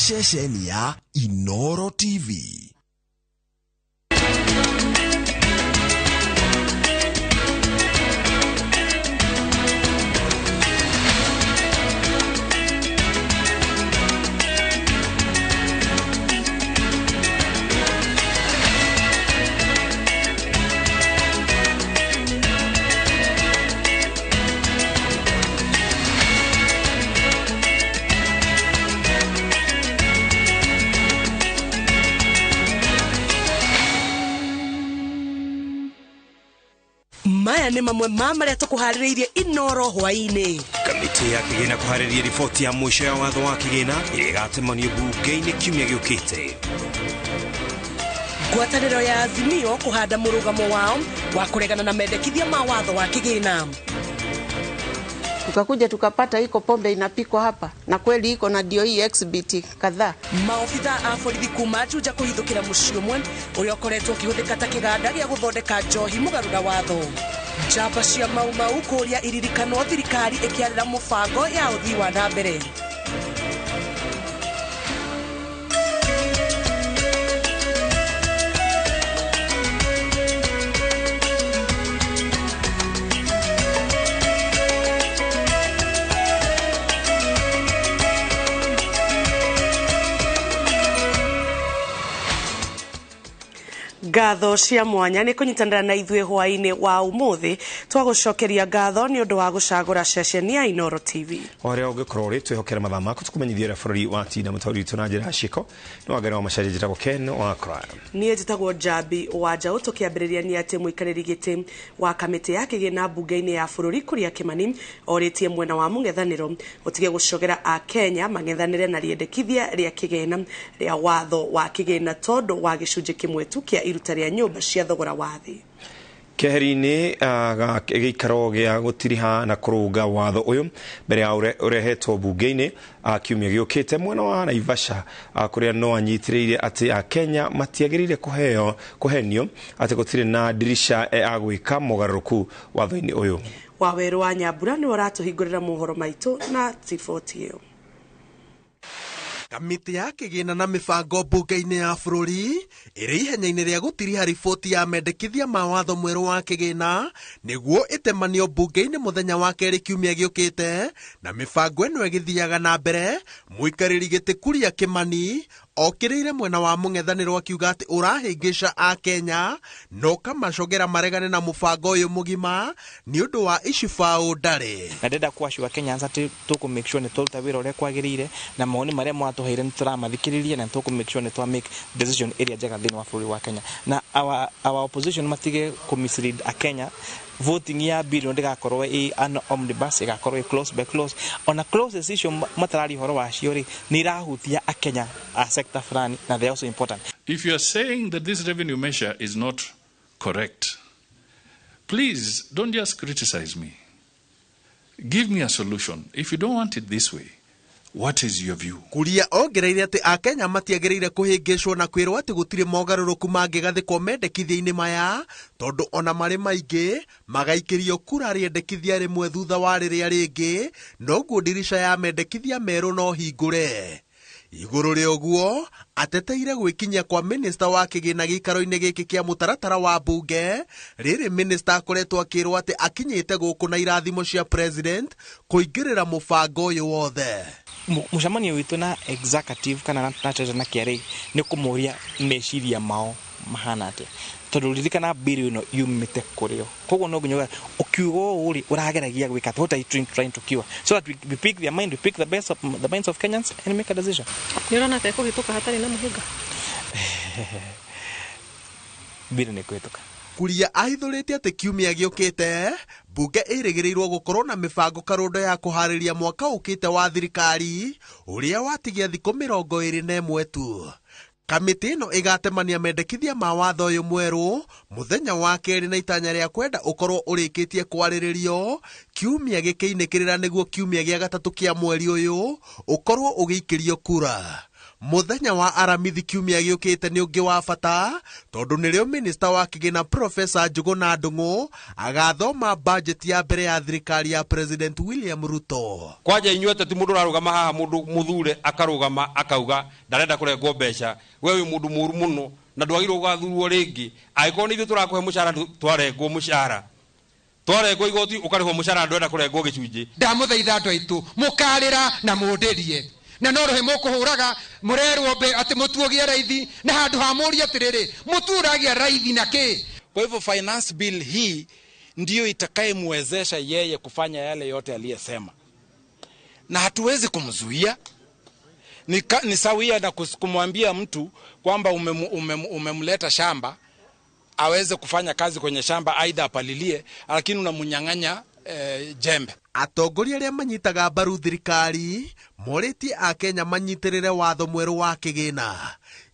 ceceni ya INooro TV. Maya ni mamwe maria tukuhaririirie INooro hwaini. Kamiti ya kigina kuhaririria riboti ya mwisho ya watho wa kigina igatemanio bunge-ini kiumia giukite. Ngwatanĩro ya Azimio kuhanda mũrugamo wao wa kuregana na mendekithia ma watho wa kigina. Tukakuja tukapata iko pombe inapikwa hapa na kweli iko na DOE exhibit kadhaa. Maofitha a borithi kuma Juja kuhithukira muciĩ ũmwe ũrĩa ũkoretwo ũkĩhũthĩka ta kĩganda gĩa gũthondeka njohi mũgarũ na watho. Njamba cia mau kũrĩa iririkano thirikari ĩkĩarĩra mũbango ya ũthii wa na mbere. Ngatho cia mwanya ni kunyitanira na ithuĩ hwaini wa umuthi twagucokeria ngatho ni undu wa gucagura ceceni ya INooro TV. Oria ungikorwo ri twihokera mathaa maku tukumenyithia ria bururi wa tina mutauri tu na njira ciko no agana wa macari njitagwo Ken wa Kra. Ni njitagwo Jabi wa Njau tukiambiriria ni ati muikariri giti wa kamiti ya kigina bunge-ini ya bururi kuria Kimani oritie mwena wa mung'ethaniro utige gucogera a Kenya mang'ethanire na riendekithia ria kigina ria watho wa kigina tondu wa gicunji kimwe tu kia iruta ria nyumba cia thogora wa thi. Keheri-ini gĩikaro gĩa gũtiriha na kũrũnga watho ũyũ mbere ya ũrehetwo bunge-ini kiumia gĩũkĩte mwena wa Naivasha kũrĩa no anyitĩrĩire atĩ Kenya matiagĩrĩire kũhenio atĩ gũtirĩ na dirisha ya gwĩka mogarũrũku watho-inĩ ũyũ. Waweru wa Nyambura nĩ ũratũhingũrĩra mohoro maitũ na riboti ĩyo. Kamiti ya kigina na mibango bunge-ini ya bururi iri ihenya-ini ria gutiriha riboti ya mendekithia ma watho mweru wa kigina niguo itemanio bunge-ini muthenya wa keri kiumia giukite na mibango ino igithiaga na mbere. Muikariri giti Kuria Kimani okiriire mwena wa mung'ethaniro akiuga ati urahingica a Kenya no kamacogera maregane na mubango uyu mugima ni undu wa icibao ndari. Na ndenda kuashua Kenyans ati tuku make sure ni tolta wira uria kwagirire na maoni maria mwatuheire ni turamathikiriria na tuku make sure ni twa make decision area njega thini wa bururi wa Kenya na our opposition matige ku mislead a Kenya. Voting ya bill ndigakorwo an omnibus igakorwo close by close on a close decision matarari horo wa ciori ni rahutia a Kenya a sector fulani na they also important. If you are saying that this revenue measure is not correct, please don't just criticize me. Give me a solution. If you don't want it this way, what is your view? Kuria ongereire ati a Kenya matiagĩrĩire kũhĩngĩcwo na kwĩrwo ati gũtirĩ mogarũrũku mangĩgathĩkwo mendekithia-inĩ maya tondu ona marĩ maingĩ magaikĩrio kura rĩendekithia rĩmwe thutha wa rĩrĩa rĩngĩ noguo dirisha ya mendekithia merũ no hingũre. Igũrũ rĩa ũguo ateteire gwĩkinyia kwa minista wa kĩgĩna gĩikaro-inĩ gĩkĩ kĩa mũtaratara wa bunge rĩrĩ minista akoretwo akĩrwo atĩ akinyĩte gũkũ na irathimo cia president kũingĩrĩra mũbango ũyũ wothe. Mũcemanio witũ na executive kana na treasurer na KRA nĩ kũmoria meciria mao mahana atĩa tondu ririkana bill ĩno yumĩte kũrĩo koguo no nginya ukiuga ũrĩ ũrageragia gwĩka what are you trying to cure so that we pick their mind, we pick the minds of Kenyans and make a decision. Nĩ ũrona ta ĩkũhĩtũka hatarĩ na mũhĩnga? Bill nĩ kũhĩtũka. Kuria ahithũrĩtie atĩ kiumia gĩũkĩte bunge ĩrĩgĩrĩirwo gũkorwo na mĩbango karũndo ya kũharĩria mwaka ũkĩte wa thirikari ũrĩa watigia thikũ 21 tu. Kamiti ino igatemania mendekithia ma watho uyu mweru muthenya wa keri na itanya ria kwenda ukorwo urikitie kwariririo kiumia gikiinikirira niguo kiumia gia gatatu kia mweri uyu ukorwo ugiikirio kura. muthenya wa aramithi kiumia giukite ni ungi wa bata tondu nirio minister wa kigina Professor Njuguna Ndung'u agathoma budget ya mbere ya thirikari ya President William Ruto. Kwaja inyuete ti mundu arugama haha mundu muthure akarugama akauga ndarenda kurengwo mbeca wewe mundu muru muno na ndwagirwo gathurwo ringi aiko ni turakuhe mushara twarengwo mushara twarengwo igoti ukarihwo mushara ndwenda kurengwo gicunji ndamuthaitha andu aitu mukarira na mundirie na no rohe mukuhuraga murerwo be ati mutuogie raithi na handu ha muri atiriri muturagia raithi na ki. Kwa hivyo finance bill hii ndio itakayemwezesha yeye kufanya yale yote aliyesema, na hatuwezi kumzuia. Ni sawia na kumwambia mtu kwamba umemleta shamba aweze kufanya kazi kwenye shamba aidha apalilie, lakini unamunyang'anya jembe. Atongoria aria manyitaga mbaru thirikari morĩtie a Kenya manyitirĩre watho mwerũ wa kĩgĩna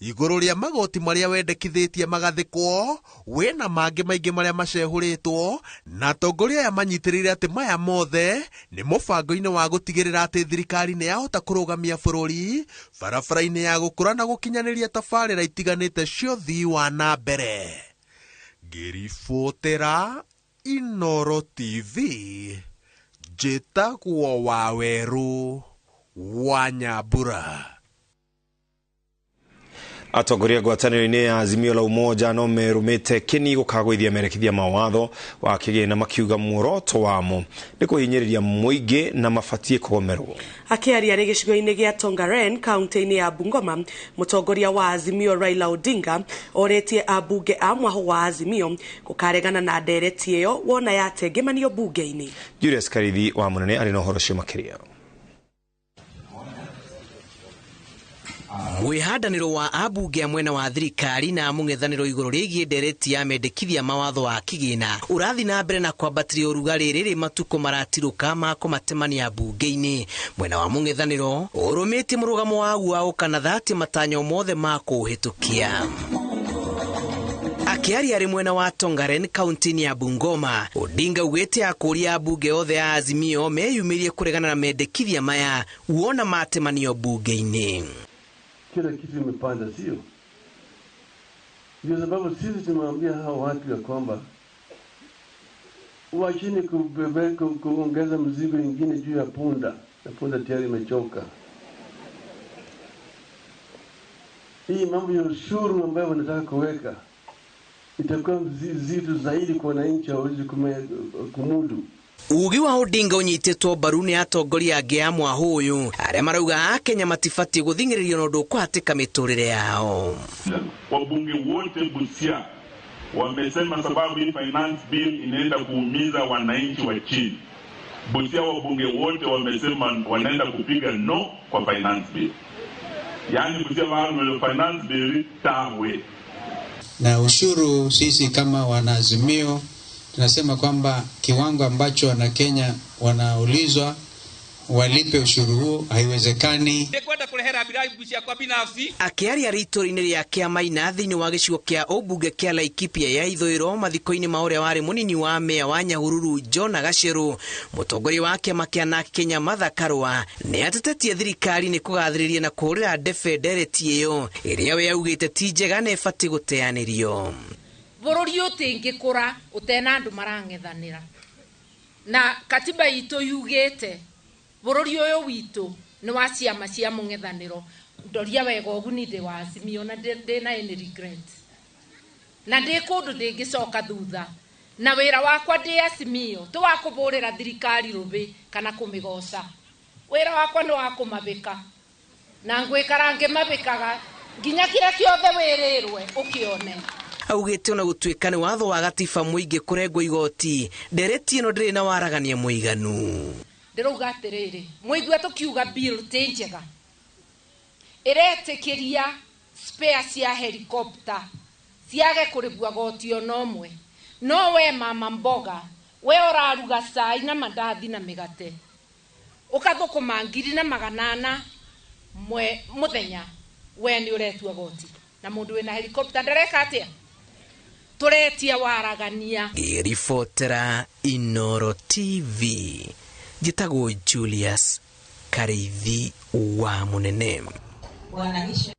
igũrũ rĩa magoti maria wendekithĩtie magathĩkwo wĩna mangĩ maingĩ maria macehũrĩtwo, na atongoria aya manyitĩrĩire atĩ maya mothe nĩ mũbango-inĩ wa gũtigĩrĩra atĩ thirikari nĩ yahota kũrũgamia bũrũri barabara-inĩ ya gũkũra na gũkinyanĩria tabarĩra itiganĩte cia ũthii wa na mbere. Ngĩribotera INooro TV, njĩtagwo Waweru wa Nyambura. Atongoria ngwatanĩro-inĩ ya Azimio la Umoja no merumĩte kĩni gũkagũithia merekithia mawatho wa kĩgĩna makiuga muoroto wamo nĩ kũhinyĩrĩria mũingĩ na mabatie kũgomerwo. Akĩaria arĩ gĩcigo-inĩ gĩa Tongaren kaunti-inĩ ya Bungoma, mũtongoria wa Azimio Raila Odinga orĩtie ambunge a mwahũ wa Azimio gũkaregana na ndereti ĩyo wona yatengemanio bunge-inĩ. Julius Karithi wa Mũnene arĩ na ũhoro ũcio makĩria. Mwihandaniro wa abunge mwena wa thirikari na mung'ethaniro iguru rigie ndereti ya mendekithia mawatho wa kigina urathi na mbere na kwambatiria urugarĩ rĩrĩ matuko maratiruka ma kũmatemania bunge-inĩ. Mwena wa mung'ethaniro urumĩtie mũrugamo wa guao kana thati matanyo mothe ma kũhĩtũkia. Akiaria arĩ mwena wa Tongaren kaunti-inĩ ya Bungoma, Odinga ugĩte akũria abunge othe ya Azimio meyumirie kũregana na mendekithia maya wona matemanio bunge-inĩ. Kila kitu imepanda, sio? Ndio sababu sisi tumwambia hao watu ya kwamba wachini kuongeza mzigo ingine juu ya punda, na punda tayari imechoka. Hii mambo ya ushuru ambayo wanataka kuweka itakuwa mzito zaidi kwa wananchi hawezi kumudu. Ugi wa Odinga unyitetwo mbaru ni atongoria angĩ a mwahũ ũyũ arĩa marauga Kenya matibatie gũthing'ĩrĩrio na ũndũ ũkũhatĩka mĩtũrĩre yao. Wabunge wote Busia wamesema sababu hii finance bill inaenda kuumiza wananchi wa chini. Busia wabunge wote wamesema wanaenda kupiga no kwa finance bill. Yaani Busia wale finance bill tawe. Na ushuru sisi kama wanaazimio tunasema kwamba kiwango ambacho wana Kenya wanaulizwa walipe ushuru huo haiwezekani. Akiaria rĩitũra-inĩ rĩa kĩama ina thĩinĩ wa gĩcigo kĩa ũmbunge kĩa Laikipia ya ithũĩro mathiko-inĩ ma ũrĩa warĩ mũnini wa meya wa Nyahururu John Gacheru, mũtongoria wa kĩama kĩa NARC Kenya Martha Karua nĩ atetetie thirikari nĩ kũgathĩrĩria na kũhũrĩra ndebe ndereti ĩyo ĩrĩa we augĩte ti njega na ĩbatie gũteanĩrio. Bururi utingikura utena andu marang'ethanira na katiba itu yugite bururi uyu witu ni wa ciama cia mung'ethaniro ndoria wega ugu ni ndi wa Azimio na ndi na any regret na ndi kundu ndingicoka thutha na wira wakwa ndi Azimio tu wa kuburira thirikari rubi kana kumigoca. Wira wakwa ni wa kumabika na ngwikarange mabikaga nginya kira kiothe wirirwe ukione. Augĩte ona gũtuĩka nĩ watho wa gatiba mũingĩ kũrengwo igoti ndereti ĩno ndĩrĩ na waragania mũiganu. Ndĩrauga atĩrĩrĩ, mũigua tũkiuga bill ti njega ĩretĩkĩria spare cia helicopter ciage kũrĩhwo goti ona ũmwe. No we mama mboga we ũraruga cai na mandathi na mĩgate ũkathũkũma 2,800 mũthenya we nĩ ũretua goti na mũndũ wĩna helicopter ndareka atĩa? Turetia waragania. Ribotera INooro TV, njĩtagwo Julius Karithi wa Mũnene. wanaisha.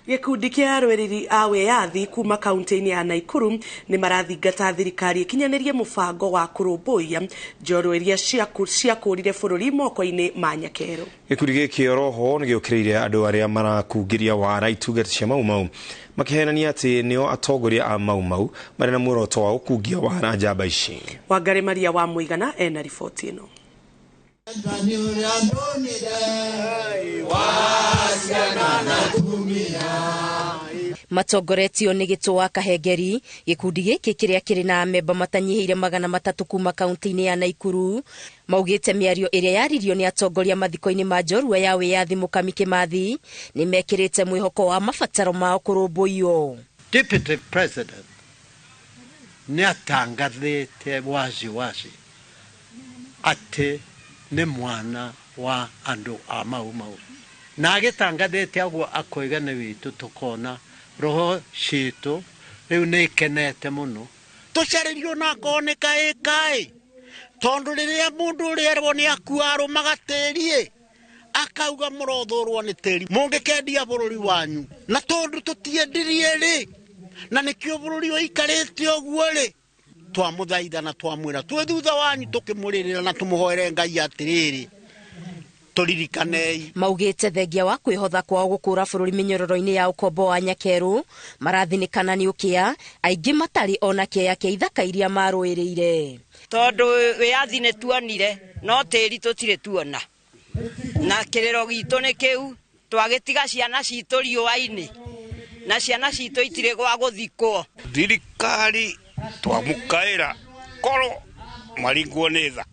Gikundi kia rwereri a wiyathi kuma kaunti-ini ya Naikuru ni marathingata thirikari ikinyanirie mubango wa kurumbuia njorua iria ciakũrire bũrũri moko-ini ma Nyakero. Gikundi giki oroho ni giukiriire andu aria marakungiria wara itungati cia Mau makihenania ati nio atongoria a Mau mari na muoroto wa ukungia wara njamba ici. Wangari Maria wa Muigana ena riboti ino. Matongoretio ni Gitũa Kahengeri, gikundi giki kiria kiri na memba matanyihiire 300 kuma kaunti-ini ya Naikuru maugite miario iria yaririo ni atongoria mathiko-ini ma njorua ya wiyathi Mukami Kimathi ni mekirite mwihoko wa mabataro mao kurumbuio. Deputy President ni atangathite wazi ati ni mwana wa andu a Mau na agitangathite agwo akoigane witu tukona roho citu riu ni ikenete muno tucaririo na koneka ikai tondu riria mundu rierwo ni akuaro magatirie akauga murothorwo ni tiri mungikendia bururi wanyu na tondu tutiendirie ri na nikio bururi oikarite ogwo ri twamuthaitha na twamwira twi thutha wanyu tukimuririra na tumuhoere Ngai atiriri maugite thengia wa kwihotha kwao gukura bururi minyororo-ini ya ukombo wa Nyakeru marathinikana ni ukia aingi matari ona kea kia ithaka iria maruiriire tondu wiyathi ni tuonire no tiri tutire tuona na kirero gitu ni kiu twagitiga ciana citu riũa-ini na ciana citu itire gwa guthikwo thirikari twamukaira koro maringwo ni tha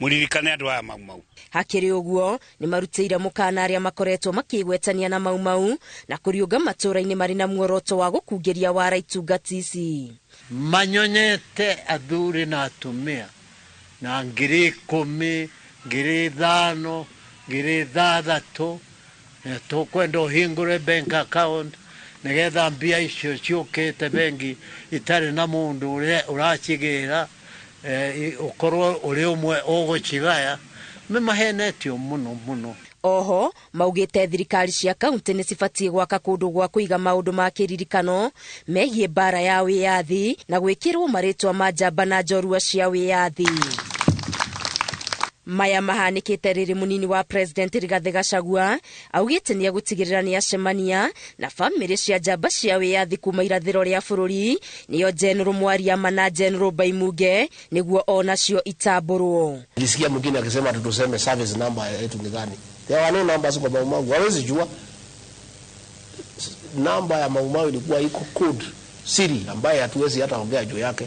muririkane andu aya Mau. Hakiri uguo ni marutire mukana aria makoretwo makigwetania na Mau na kuriunga matura-ini mari na muoroto wa gukungiria wara itungati ici. Manyonyete athuri na atumia na 10,000, 5,000, 6,000 tukwenda uhingure bank account nigetha mbia icio ciukite bengi itari na mundu uracigira ukorwo uri umwe ugucigaya memahenetio muno. Oho maugite thirikari cia kaunti ni cibatie gwaka kundu gwa kuiga maundu ma kiririkano megie bara ya wiyathi na gwikirwo maritwa ma njamba na njorua cia wiyathi. Maya mahanikite riri munini wa President Rigathi Gachagua augite ni agutigirira ni acemania na family cia njamba cia wiyathi kuma irathiro ria bururi niyo General Mwariama na General Baimuge niguo onacio itamburwo. Nilisikia mwingine akisema tuseme service number yetu ni gani. There were no numbers kwa Mau. Hawezi jua namba ya Mau ilikuwa iko code siri ambaye hatuwezi hata ongea juu yake.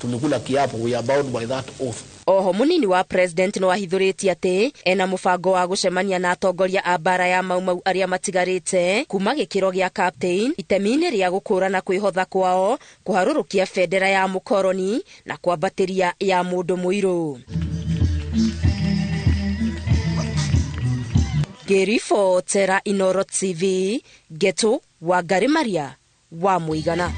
Tulikula kiapo, we are bound by that oath. Oho munini wa president no ahithuritie ati ena mubango wa gucemania na atongoria a bara ya Mau aria matigarite kuma gikiro gia captain itemi-ini ria gukurana kwihotha kwao kuharurukia federa ya mukoroni na kwambatiria ya mundu muiru. Gerifo Tera INooro TV Geto Wangari Maria wa Muigana.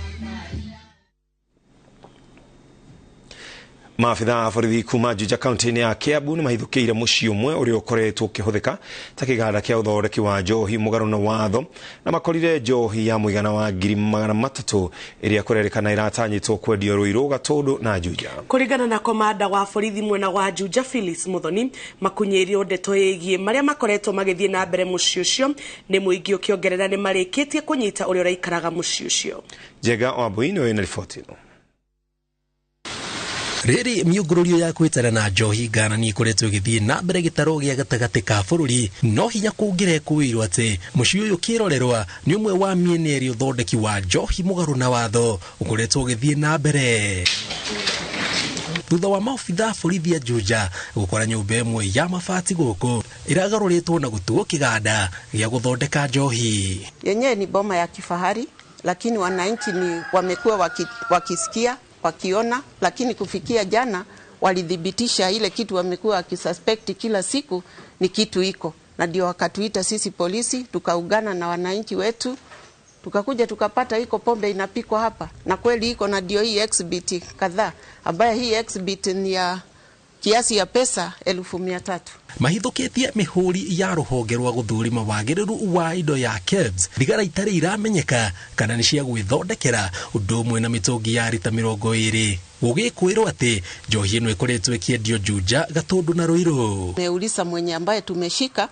Maafitha a borithi kuma Juja kaunti-ini ya Kiambu ni mahithukiire mucii umwe uria ukoretwo ukihuthika ta kiganda kia uthondeki wa njohi mugaru na watho na makorire njohi ya muigana wa 300,000 iria kurerikana iratanyitwo kwendio Ruiru, Gatundu na Juja. Kuringana na komanda wa borithi mwena wa Juja Phyllis Muthoni makunyirio ndeto yegie maria makoretwo magithie na mbere mucii ucio ni muingi ukiongerera ni marikitie kunyita uria uraikaraga mucii ucio. Jega Wambui ni wena riboti ino. Riri miungururio ya kwitana na njohi nganani ikoretwo igithie na mbere gitaro gia gatagati ka bururi no hinya kungire kuwirwo ati mucii uyu kirorerwa ni umwe wa miene eri uthondeki wa njohi mugaru na watho ukoretwo ugithie na mbere. Thutha wa maofitha borithi a Juja gukora nyumba imwe ya mabati guku iragaruritwo na gutuo kiganda gia guthondeka njohi. Yenyewe ni boma ya kifahari, lakini wananchi ni wamekuwa wakisikia wakiona, lakini kufikia jana walidhibitisha ile kitu wamekuwa wakisuspect kila siku ni kitu iko, na ndio wakatuita sisi polisi, tukaungana na wananchi wetu, tukakuja tukapata iko pombe inapikwa hapa, na kweli iko, na ndio hii exhibit kadhaa ambaye hii exhibit ni ya kiasi ya pesa 1,300. mahithukitie mihuri ya ruhonge rwa guthurima wagiriru wa indo ya KEBS thigara itari iramenyeka kana ni cia gwithondekera undu umwe na mitungi ya rita 20 gugikwirwo ati njohi ino ikoretwo ikiendio Juja, Gatundu na Ruiru. Tumeuliza mwenye ambaye tumeshika,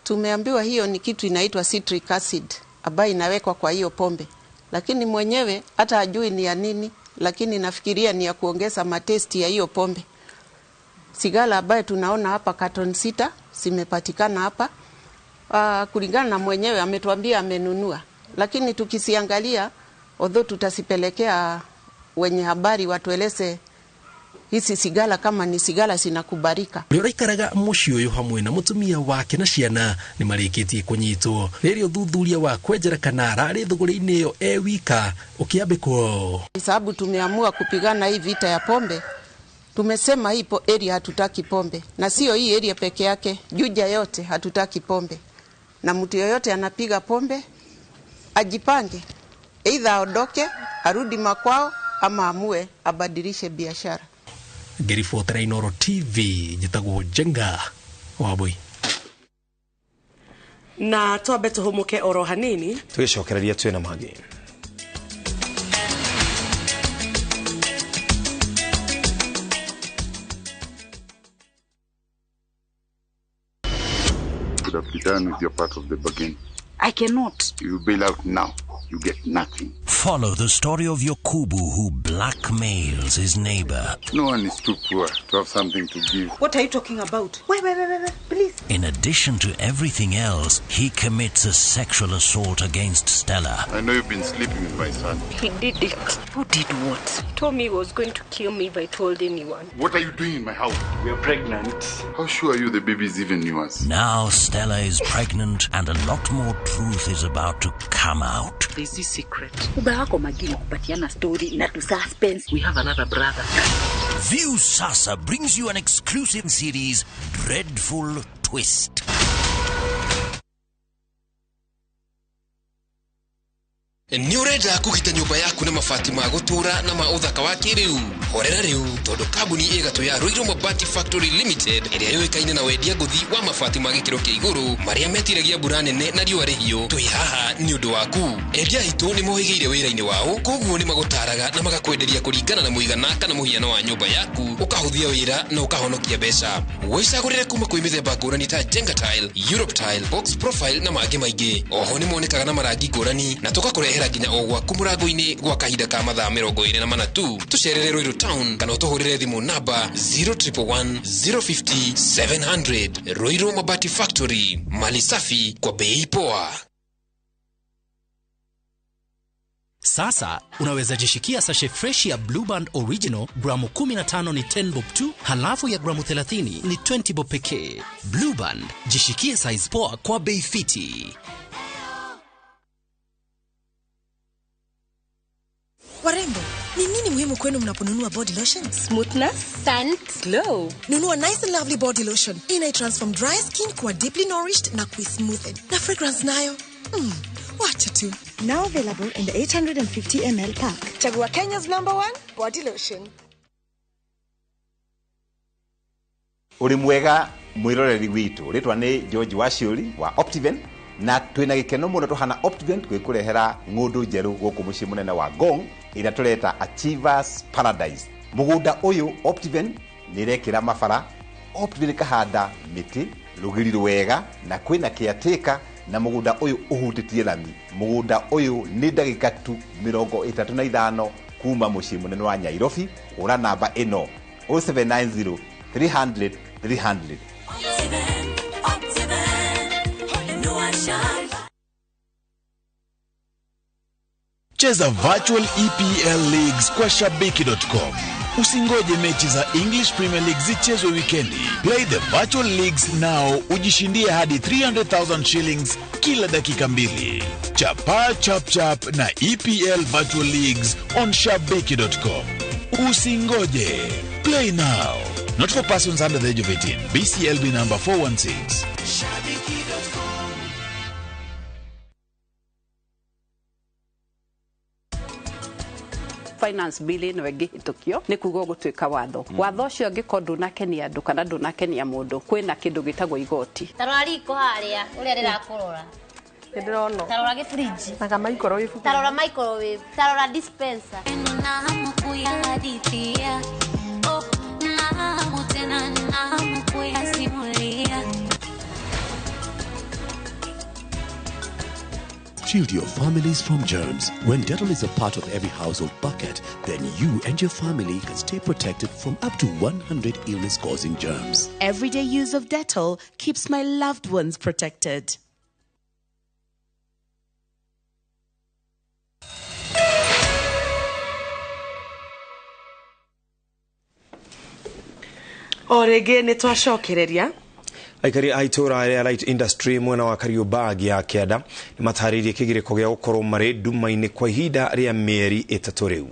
tumeambiwa hiyo ni kitu inaitwa citric acid ambayo inawekwa kwa hiyo pombe, lakini mwenyewe hata hajui ni ya nini, lakini nafikiria ni ya kuongeza matesti ya hiyo pombe. Sigara ambayo tunaona hapa carton 6 zimepatikana hapa. Kulingana na mwenyewe ametuambia amenunua, lakini tukisiangalia, although tutasipelekea wenye habari watueleze hizi sigara kama ni sigara zinakubalika. Uraikaraga muci uyu hamwe na mutumia wake na ciana ni marikitie kunyitwo ririo thuthuria wa kwenjera kana arari thuguri-ini iyo wika ukiambikwo. Sababu tumeamua kupigana hii vita ya pombe, tumesema hii area hatutaki pombe, na sio hii area peke yake, Juja yote hatutaki pombe, na mtu yoyote anapiga pombe ajipange, either aondoke arudi makwao ama amue abadilishe biashara. Ngiribotera INooro TV, njitagwo Jenga Wabui. Na twambe tuhumuke oro hanini tugicokereria twina mangi. Could have been done with your part of the bargain. I cannot. You bail out now. You get nothing. Follow the story of Yokubu who blackmails his neighbor. No one is too poor to have something to give. What are you talking about? Wait, please. In addition to everything else, he commits a sexual assault against Stella. I know you've been sleeping with my son. He did it. Who did what? He told me he was going to kill me if I told anyone. What are you doing in my house? We are pregnant. How sure are you the baby is even yours? Now Stella is pregnant and a lot more truth is about to come out. There's this secret. Story na to suspense. We have another brother. View Sasa brings you an exclusive series, Dreadful Twist. Ni urenda kugita nyumba yaku na mabati ma gutura na ma uthaka wa kiriu horera riu tondu kambuni igatu ya Ruiru Mabati Factory Limited iria yoikaine na wendia nguthi wa mabati ma gikiro kia iguru maria metiragia mbura nene na riua rihio twi haha ni undu waku. Endia hitu ni mohigeire wira-ini wao, koguo ni magutaraga na magakwenderia kuringana na muigana kana muhiano wa nyumba yaku, ukahuthia wira na ukahonokia mbeca. Wicagurire kuma kwi mithemba ngurani ta Jenga Tile, Europe Tile, Box Profile na mangi maingi. Oho ni monekaga na marangi ngurani na tugakurehera nginya ogwa kumurango-ini gwa kahinda ka mathaa 24 tu. Tucerere Ruiru Town kana utuhurire thimu namba 0111 050 700. Ruiru Mabati Factory, mali safi kwa bei poa. Sasa unaweza jishikia sachet fresh ya Blue Band Original gramu 15 ni 10 bob tu, halafu ya gramu 30 ni 20 bob pekee. Blue Band, jishikie size poa kwa bei fiti. Warembo, ni nini muhimu kwenu mnaponunua body lotion? Smoothness, scent, glow. Nunua Nice and Lovely body lotion. Transform dry skin kuwa deeply nourished na smoothed. Na fragrance nayo. Wacha tu. Now available in the 850 ml pack. Chagua Kenya's #1 body lotion. Uri mwega mwiroreri witu. Ritwa ni George Washiuri wa Optiven. Na twina gikeno muno tuhana Optiven twikurehera ngundu njeru guku mucii munene wa Ngong ira tureta Achievers Paradise. Mugunda uyu Optiven nirekira mabara. Optiven kahanda miti rugiri rwega na kwina kiateka na mugunda uyu uhutitie lami. Mugunda uyu ni ndagika tu 35 kuma mucii munene wa Nairobi. Ura namba ino 0790 300 300. Cheza virtual EPL leagues kwa shabiki.com. Usingoje mechi za English Premier League zichezwe wikendi. Play the virtual leagues now ujishindie hadi 300,000 shillings kila dakika mbili. Chapa chap chap na EPL virtual leagues on shabiki.com. Usingoje. Play now. Not for persons under the age of 18. BCLB number 416. finance bill no ĩngĩhĩtũkio nĩ kuga gũtuĩka watho watho ũcio angĩkorwo ndũnakenia andũ kana ndũnakenia mũndũ kwĩna kĩndũ gĩtagwo igoti tarora riko harĩa ũrĩa rĩrakũrora ndĩrona tarora gĩfridge na microwave tarora microwave tarora dispenser na hamu kuyahadithia na hamu tena na hamu kuyasimulia. Shield your families from germs. When Dettol is a part of every household bucket, then you and your family can stay protected from up to 100 illness-causing germs. Everyday use of Dettol keeps my loved ones protected. Orege nitwacokereria aikari a itura ya light industry mwena wa Kariobangi ya Kianda ni mataririe kigiriko gya gukorwo mari nduma-ini kwa ihinda ria mieri 3 riu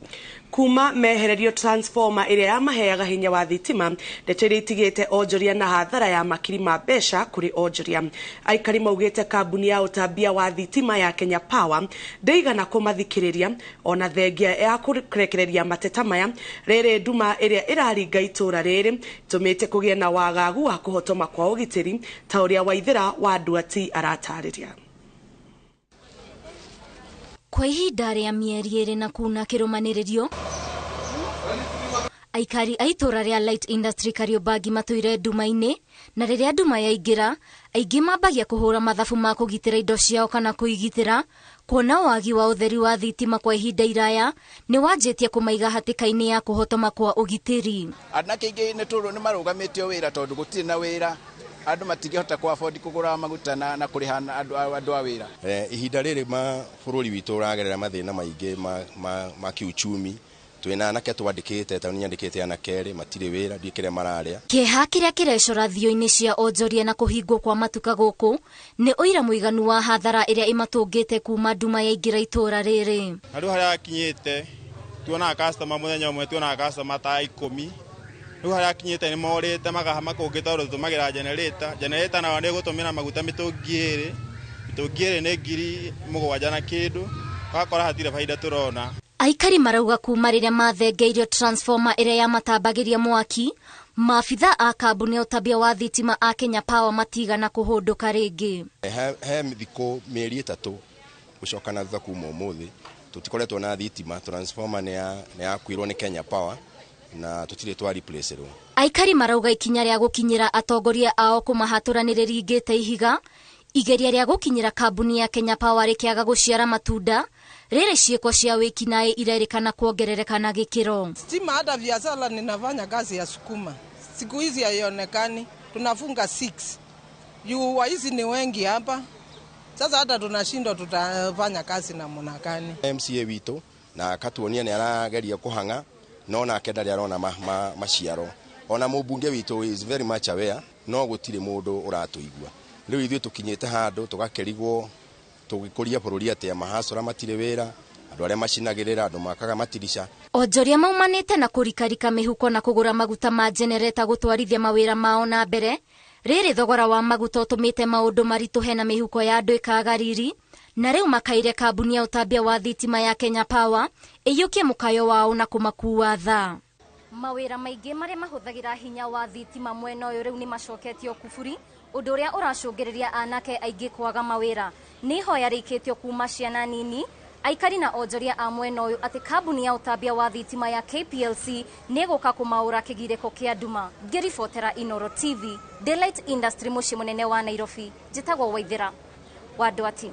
kuma mehererio transformer iria yamaheaga hinya wa thitima ndetere itigite onjoria na hathara ya makiri ma besha kuri onjoria. Aikari maugite kambuni ya utambia wa thitima ya Kenya Power ndeigana kumathikiriria ona thengia ya kurekereria mateta maya rere nduma iria iraringa itura riri tumite kugia na wagagu wa kuhotoma kwa ugitiri ta uria Waithira wa Nduati aratariria. Kwa ihinda rĩa mieri 2 na kuna kĩrũmanĩrĩrio aikari a itura rĩa light industry Kariobangi matũire nduma-inĩ na rĩrĩa nduma yaingĩra aingĩ mambagia kũhũra mathabu ma kũgitĩra indo ciao kana kũigitĩra kuona wagi wa ũtheri wa thitima kwa ihinda iraya nĩ wanjĩtie kũmaiga hatĩka-inĩ ya kũhotoma kwa ũgitĩri. Anake aingĩ nĩ tũrũ nĩ marũgamĩtio wĩra tondũ gũtirĩ na wĩra andu matingihota kwa afford kugura maguta na kurihana andu a wira. Ihinda riri bururi witu uragerera mathina maingi ma kiuchumi twina anake twandikite ta nyandikite anake eri matire wira ndikire mararia. Kĩeha kĩrĩa kĩrecora thio-inĩ cia onjoria na kũhingwo kwa matuka gũkũ nĩ ũira mũiganu wa hathara ĩrĩa imatũngĩte kuma nduma yaingĩra itura rĩrĩ. Andũ harĩa kinyĩte tuonaga customer mũthenya ũmwe tuonaga customer ta 10 Rĩu harĩa kinyĩte nĩ morĩte makahama kũngĩ tondũ tũtũmagĩra generator nayo nĩ gũtũmĩra maguta mĩtũngi ĩrĩ nĩ 7,000 na kĩndũ wakora hatirĩ baida tũrona. Aikari marauga kuma rĩrĩa mathengeirio transformer ĩrĩa yamatambagĩria mwaki maabitha a kambuni ya ũtambia wa thitima a Kenya Power matigana kũhũndũka rĩngĩ. He thikũ mĩeri 3 gũcokana thutha kuma ũmũthĩ tũtikoretwo na thitima transformer nĩ yakuirwo nĩ Kenya Power na tutire twa replace ro. Aikari marauga ikinya rĩa gukinyira atongoria ao kumahatũranĩrĩ ringĩte ihiga igeria rĩa gukinyira kambuni ya Kenya Power rĩkĩaga gũciara matunda rĩrĩ ciĩko cia wĩkinaĩ irerĩkana kuongerereka na gĩkĩro. Stima hata biashara ninafanya kazi ya sukuma siku hizi haionekani, tunafunga 6 juu waizi ni wengi hapa sasa hata tunashindwa tutafanya kazi na munakani. MCA wito na katuonia nĩ arageria kuhanga no na kenda ria rona maciaro ona mũbunge witũ is very much aware no gũtirĩ mũndũ ũratũigua. Rĩu ithuĩ tũkinyĩte handũ tũgakerigwo tũgĩkũria bũrũri atĩ mahacora matirĩ wĩra andũ arĩa macinagĩrĩra andũ makaga matirisha. Onjoria maumanĩte na kũrikarika mĩhuko na kũgũra maguta ma generator gũtwarithia mawĩra mao na mbere. Rĩrĩ thogora wa maguta ũtũmĩte maũndũ maritũhe na mĩhuko ya andũ ĩkaga riri na rĩu makaire kambuni ya ũtambia wa thitima ya Kenya Power ĩiyũkie mũkayo wao na kũmakua tha. Mawĩra maingĩ marĩa mahũthagĩra hinya wa thitima mwena ũyũ rĩu nĩ macoketio kuburi ũndũ ũrĩa ũracũngĩrĩria anake aingĩ kwaga mawĩra. Nĩ ihoya rĩikĩtio kuma ciana nini aikari na onjoria a mwena ũyũ atĩ kambuni ya ũtambia wa thitima ya KPLC nĩ gũka kũmaũra kĩgirĩko kĩa nduma. Ngĩribotera INooro TV, Daylight Industry mũciĩ mũnene wa Nairobi. Njĩtagwo Waithira wa Nduati.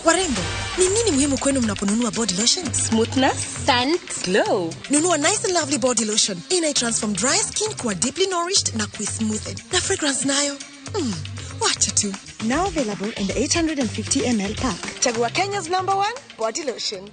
Warembo, ni nini muhimu kwenu mnaponunua body lotion? Smoothness, scent, glow. Nunua Nice and Lovely body lotion. Transform dry skin kuwa deeply nourished na smoothed. Na fragrance nayo. Wacha tu. Now available in the 850 ml pack. Chagua Kenya's #1 body lotion.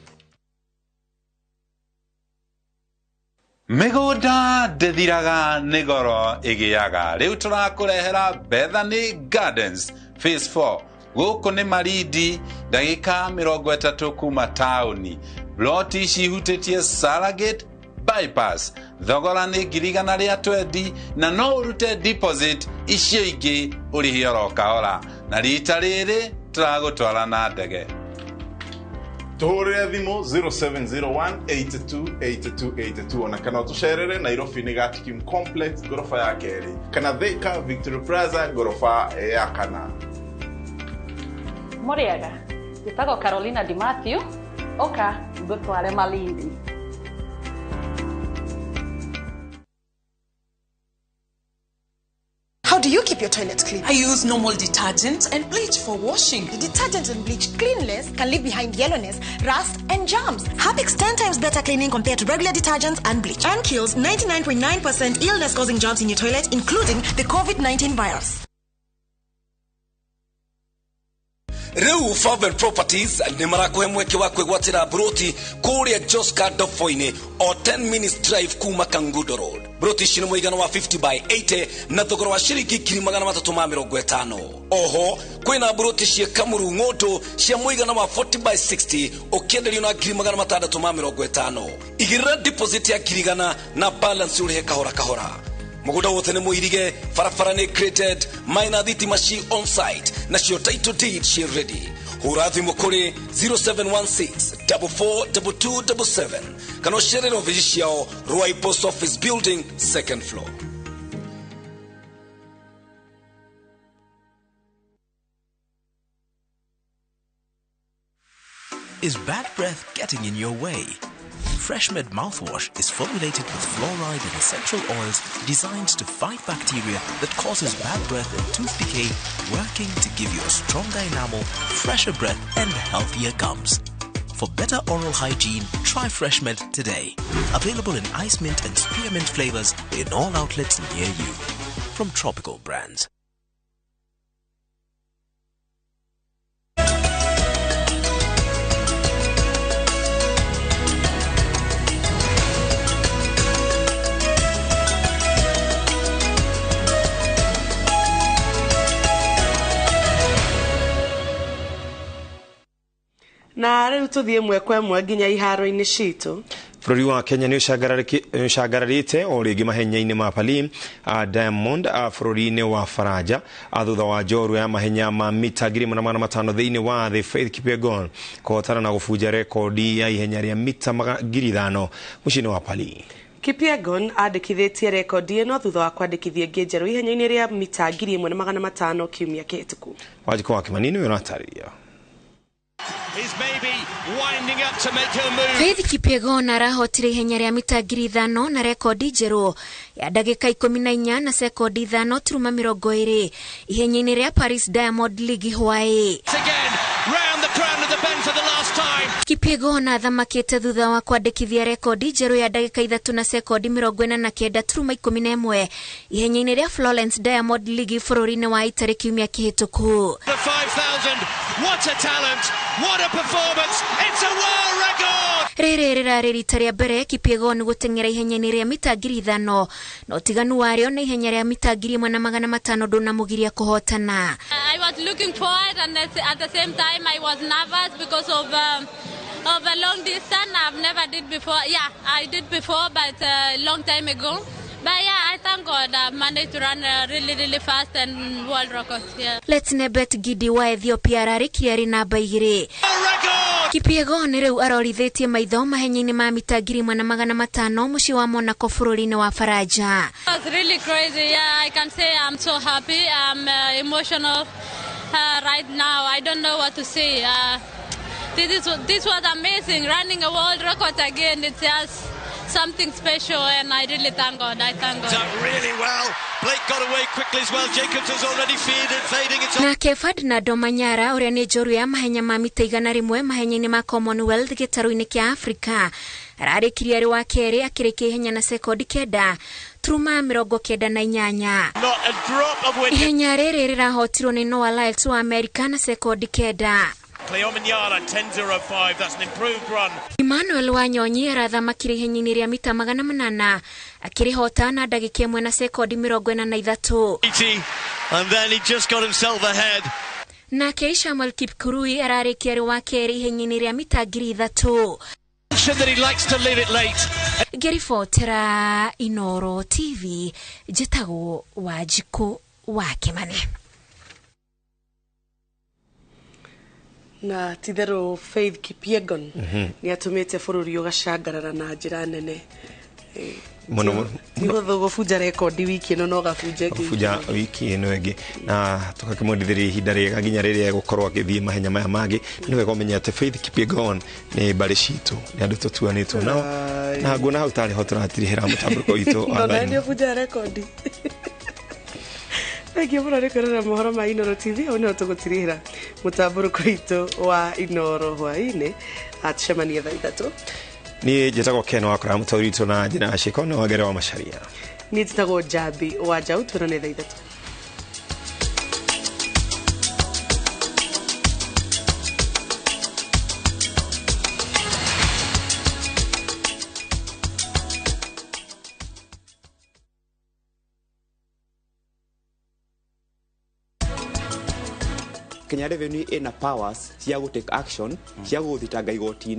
Mĩgũnda ndĩthiraga nĩ goro ĩgĩaga. Rĩu tũrakũrehera Bethany Gardens Phase 4. Gũkũ nĩ Marindi ndagĩka 30 kuma taũni. Ploti cihutĩtie Salagate, bypass. Thogora nĩ ngirigana rĩa 20 na no urute deposit icio ingĩ ũrĩhie oro kahora. Na rita rĩrĩ tũragũtwara na ndege. Tuhurire thimo 0701828282 ona kana tucerere Nairobi ni Gatikim Complex gorofa ya keri kana Thika Victory Plaza gorofa ya kana. Moriaga, njĩtagwo Carolina Di Matthew, oka ngũtware Malindi. How do you keep your toilets clean? I use normal detergent and bleach for washing. The detergent and bleach cleanless can leave behind yellowness, rust, and germs. Harpic's 10 times better cleaning compared to regular detergents and bleach, and kills 99.9% illness-causing germs in your toilet, including the COVID-19 virus. Reu Favel Properties ni marakuhe mweke wa kwigwatira broti kuria Joska Dofoine o 10 minutes drive kuma Kangudo Road. Broti shino muigana wa 50 by 80 na thogora wa shiringi 350. Oho kwina broti cia Kamuru Ngoto cia muigana wa 40 by 60 ukiendelio na 350. Igira deposit ya kirigana na balance urihe kahora kahora. Muguda wote ne muirige farafara ne created minor machi on site na your title deed she ready. Hurathi mukuri 0716 442277 kano shere no vijishio Ruai Post Office Building 2nd floor. Is bad breath getting in your way? FreshMed mouthwash is formulated with fluoride and essential oils designed to fight bacteria that causes bad breath and tooth decay, working to give you a stronger enamel, fresher breath, and healthier gums. For better oral hygiene, try FreshMed today. Available in ice mint and spearmint flavors in all outlets near you. From Tropical Brands. Na rĩu tũthiĩ mwekwe mwe nginya iharo-inĩ citũ. Bũrũri wa Kenya nĩ ũcangararíte o rĩngĩ mahenya-inĩ ma Pali Diamond bũrũri-inĩ wa Faraja thutha wa njorua ya mahenya ma mita 1500 thĩinĩ wa thĩ Faith Kipyegon kũhotana na gũbunja rekodi ya ihenya rĩa mita 5000 mũciĩ-inĩ wa Pali. Kipyegon andĩkithĩtie rekodi ĩno thutha wa kwandĩkithia ĩngĩ njerũ ihenya-inĩ rĩa mita 1500 kiumia kĩhĩtũku. Wanjikũ wa Kimani nĩwe ũratarĩria. Is maybe winding up to make her move. Faith Kipyegon arahotire ihenya rĩa mita 5000 na rekodi njerũ ya ndagĩka 14 na sekondi 5.20 ihenya-inĩ rĩa Paris Diamond League hwaĩ. Again round the crown of the bend for the last time. Kipyegon athamakĩte thutha wa kwandĩkithia rekodi njerũ ya ndagĩka 3 na sekondi 49.11 ihenya-inĩ rĩa Florence Diamond League bũrũri-inĩ wa Italy kiumia kĩhĩtũku. The 5000, what a talent, what a performance, it's a world record. Rĩrĩ rĩrarĩ rita rĩa mbere Kipyegon gũteng'era ihenya-inĩ rĩa mita 5000 na ũtiganu warĩo na ihenya rĩa mita 1500 ndũnamũgiria kũhotana. I was looking forward and at the same time I was nervous because of a long distance I've never did before. Yeah, I did before but a long time ago. But yeah, I thank God I managed to run really fast and world records. Yeah. Let's Nebet Gidi wa Ethiopia ararĩkia arĩ namba 2. Kipyegon rĩu arorithĩtie maitho mahenya-inĩ ma mita 1500 mũciĩ wa Monaco bũrũri-inĩ wa Faraja. It's really crazy. Yeah, I can say I'm so happy. I'm emotional right now. I don't know what to say. This was amazing. Running a world record again. It's just something special and I really thank God. I thank God. Done really well. Blake got away quickly as well. Jacobs has already fading it off. Nake Ferdinando Manyara ũrĩa nĩ njorua ya mahenya ma mita 100 mahenya-inĩ ma Commonwealth gĩtarũ-inĩ kĩa Africa ararĩkirie arĩ wa kerĩ akĩrĩkia ihenya na sekondi 9.98. Ihenya rĩrĩ rĩrahotirwo nĩ Noah Lyles wa America na sekondi 9. Cleomanyala 10.05, that's an improved run. Emmanuel Wanyonyi arathamakire ihenya-inĩ rĩa mita 800 akĩrĩhota na ndagĩka 1 na sekondi 43. And then he just got himself ahead. Nake Samuel Kipkurui ararĩkia arĩ wa kerĩ ihenya-inĩ rĩa mita 3000. mentioned that he likes to leave it late. Gerifotera INooro TV jitago Wajiko wa Kimani. Na tithero Faith Kipyegon ni atumite bururi ugacangarara na njira nene muno Tigo gubuja record wiki no no gabuje gubuja wiki ino ege na tukakimondithiri ihinda riega nginya riria gukorwo agithie mahenya maya magi ni wega umenya ate Faith Kipyegon ni bari citu ni andu tutuanitwo nao na ngona hau tari ho turatirihira mutambuko itu online ni gubuja record Thank you for recording mohoro ma INooro TV ono tugutirihira mutambuko itu wa INooro hwaine atshemania thaithatu ni jetagwo Ken wakora mutaurito na jina ashiko na wagere wa masharia ni titagwo Jabi waja utwirone thaithatu Kenya Revenue ina powers cia go take action cia go thitanga igoti